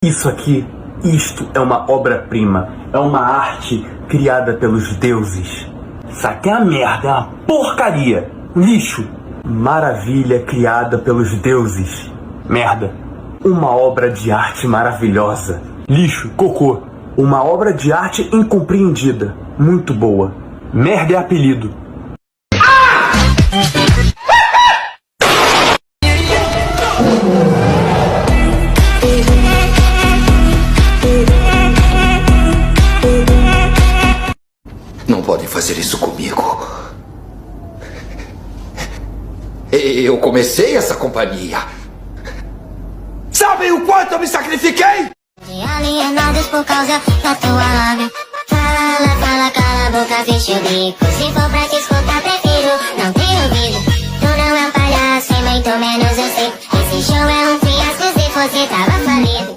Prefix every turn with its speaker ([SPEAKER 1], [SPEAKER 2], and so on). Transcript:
[SPEAKER 1] Isso aqui, isto é uma obra-prima. É uma arte criada pelos deuses. Isso aqui é uma merda, é uma porcaria. Lixo. Maravilha criada pelos deuses. Merda. Uma obra de arte maravilhosa. Lixo, cocô. Uma obra de arte incompreendida. Muito boa. Merda é apelido.
[SPEAKER 2] Não podem fazer isso comigo. Eu comecei essa companhia. Sabem o quanto eu me sacrifiquei?
[SPEAKER 3] Alienados por causa da tua lábia. Fala, fala, cala a boca, fecha o bico. Se for pra te escutar, prefiro não ter ouvido. Tu não é um palhaço e muito menos eu sei. Esse show é um fiasco, se fosse tava falido.